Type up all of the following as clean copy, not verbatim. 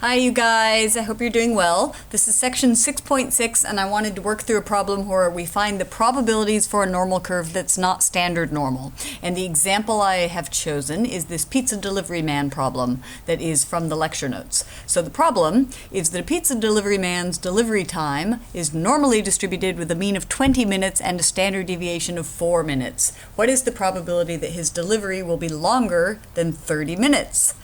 Hi you guys, I hope you're doing well. This is section 6.6 and I wanted to work through a problem where we find the probabilities for a normal curve that's not standard normal. And the example I have chosen is this pizza delivery man problem that is from the lecture notes. So the problem is that a pizza delivery man's delivery time is normally distributed with a mean of 20 minutes and a standard deviation of 4 minutes. What is the probability that his delivery will be longer than 30 minutes?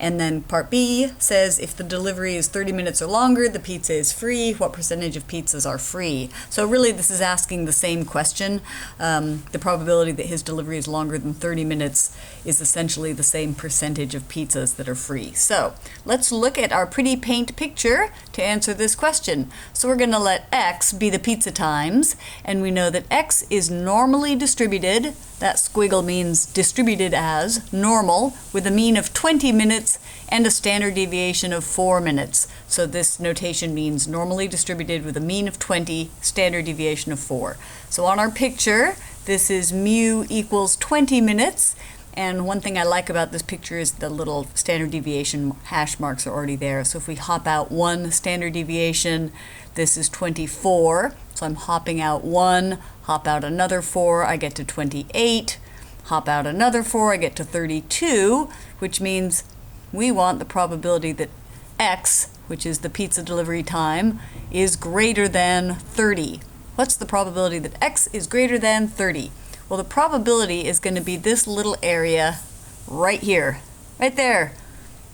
And then part B says if the delivery is 30 minutes or longer, the pizza is free. What percentage of pizzas are free? So really this is asking the same question. The probability that his delivery is longer than 30 minutes is essentially the same percentage of pizzas that are free. So let's look at our pretty paint picture to answer this question. So we're going to let X be the pizza times, and we know that X is normally distributed. That squiggle means distributed as normal with a mean of 20 minutes and a standard deviation of 4 minutes. So this notation means normally distributed with a mean of 20, standard deviation of 4. So on our picture, this is mu equals 20 minutes. And one thing I like about this picture is the little standard deviation hash marks are already there. So if we hop out one standard deviation, this is 24. So I'm hopping out 1, hop out another 4, I get to 28. Hop out another 4, I get to 32, which means we want the probability that X, which is the pizza delivery time, is greater than 30. What's the probability that X is greater than 30? Well, the probability is going to be this little area right here, right there.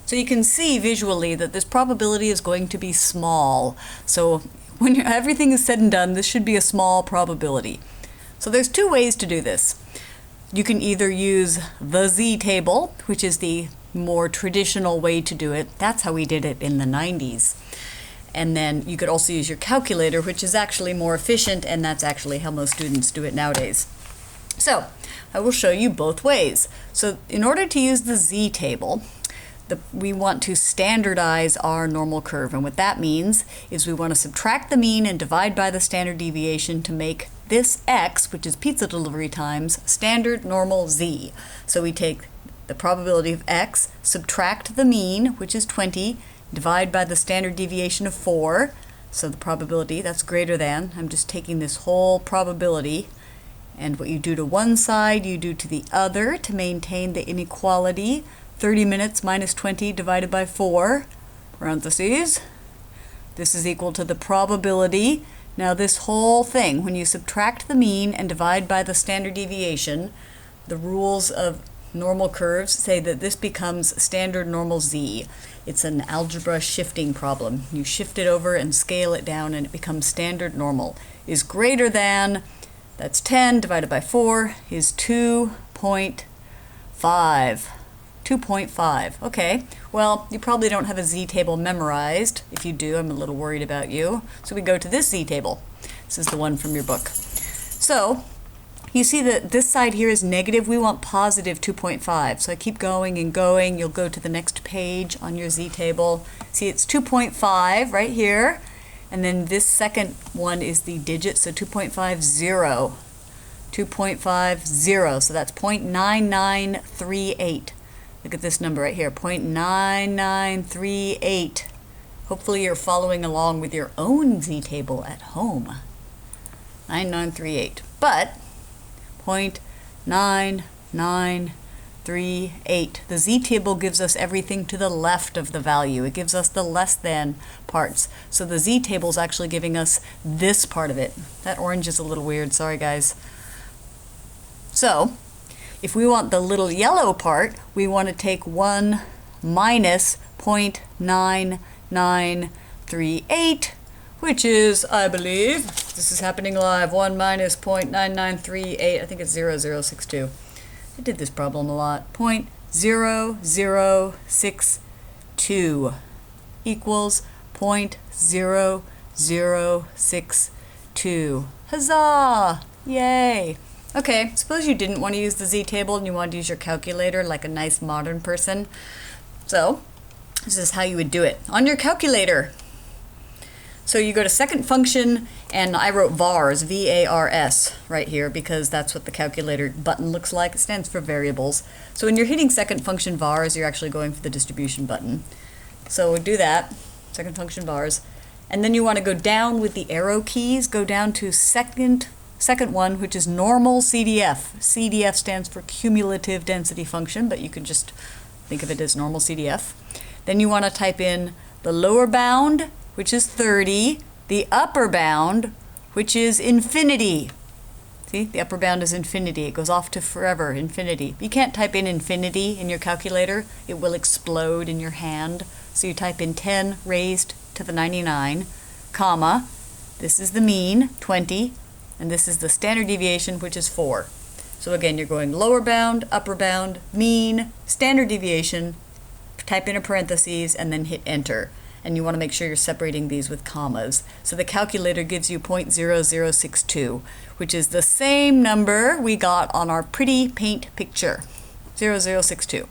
So you can see visually that this probability is going to be small. So when everything is said and done, this should be a small probability. So there's two ways to do this. You can either use the z-table, which is the more traditional way to do it. That's how we did it in the 90s. And then you could also use your calculator, which is actually more efficient, and that's actually how most students do it nowadays. So I will show you both ways. So in order to use the z-table, we want to standardize our normal curve. And what that means is we want to subtract the mean and divide by the standard deviation to make this x, which is pizza delivery times, standard normal z. So we take the probability of x, subtract the mean, which is 20, divide by the standard deviation of 4. So the probability, that's greater than. I'm just taking this whole probability, and what you do to one side, you do to the other to maintain the inequality. 30 minutes minus 20 divided by 4, parentheses. This is equal to the probability. Now this whole thing, when you subtract the mean and divide by the standard deviation, the rules of normal curves say that this becomes standard normal z. It's an algebra shifting problem. You shift it over and scale it down and it becomes standard normal. Is greater than, that's 10 divided by 4 is 2.5. 2.5. Okay, well, you probably don't have a z-table memorized. If you do, I'm a little worried about you. So we go to this z-table. This is the one from your book. So you see that this side here is negative. We want positive 2.5. So I keep going and going. You'll go to the next page on your z-table. See, it's 2.5 right here. And then this second one is the digit, so 2.50. 2.50, so that's 0.9938. Look at this number right here, 0.9938. Hopefully you're following along with your own z-table at home. 9938. But 0.9938. The z-table gives us everything to the left of the value. It gives us the less than parts. So the z-table is actually giving us this part of it. That orange is a little weird, sorry guys. So if we want the little yellow part, we want to take 1 minus 0.9938, which is, I believe, this is happening live, 1 minus 0.9938, I think it's 0062. I did this problem a lot. 0.0062 equals 0.0062. Huzzah! Yay! Okay, suppose you didn't want to use the z-table and you wanted to use your calculator like a nice modern person. So, this is how you would do it. On your calculator, so you go to second function, and I wrote vars, V-A-R-S, right here, because that's what the calculator button looks like. It stands for variables. So when you're hitting second function vars, you're actually going for the distribution button. So we'll do that, second function bars. And then you want to go down with the arrow keys, go down to second one, which is normal CDF. CDF stands for cumulative density function, but you can just think of it as normal CDF. Then you want to type in the lower bound, which is 30, the upper bound, which is infinity. See, the upper bound is infinity. It goes off to forever, infinity. You can't type in infinity in your calculator. It will explode in your hand. So you type in 10 raised to the 99, comma, this is the mean, 20, and this is the standard deviation, which is 4. So again, you're going lower bound, upper bound, mean, standard deviation, type in a parentheses, and then hit enter. And you want to make sure you're separating these with commas. So the calculator gives you 0.0062, which is the same number we got on our pretty paint picture, 0062.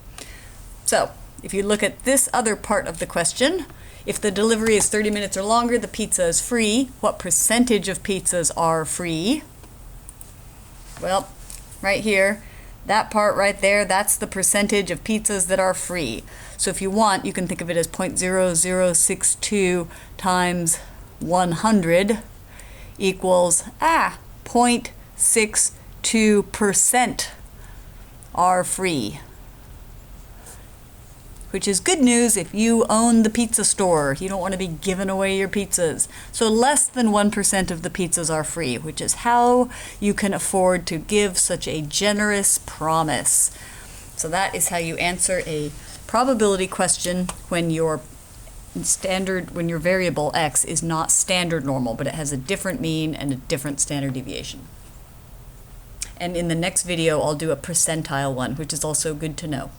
So if you look at this other part of the question, if the delivery is 30 minutes or longer, the pizza is free. What percentage of pizzas are free? Well, right here, that part right there, that's the percentage of pizzas that are free. So if you want, you can think of it as 0.0062 times 100 equals 0.62% are free. Which is good news if you own the pizza store. You don't want to be giving away your pizzas. So less than 1% of the pizzas are free, which is how you can afford to give such a generous promise. So that is how you answer a probability question when your variable x is not standard normal, but it has a different mean and a different standard deviation. And in the next video, I'll do a percentile one, which is also good to know.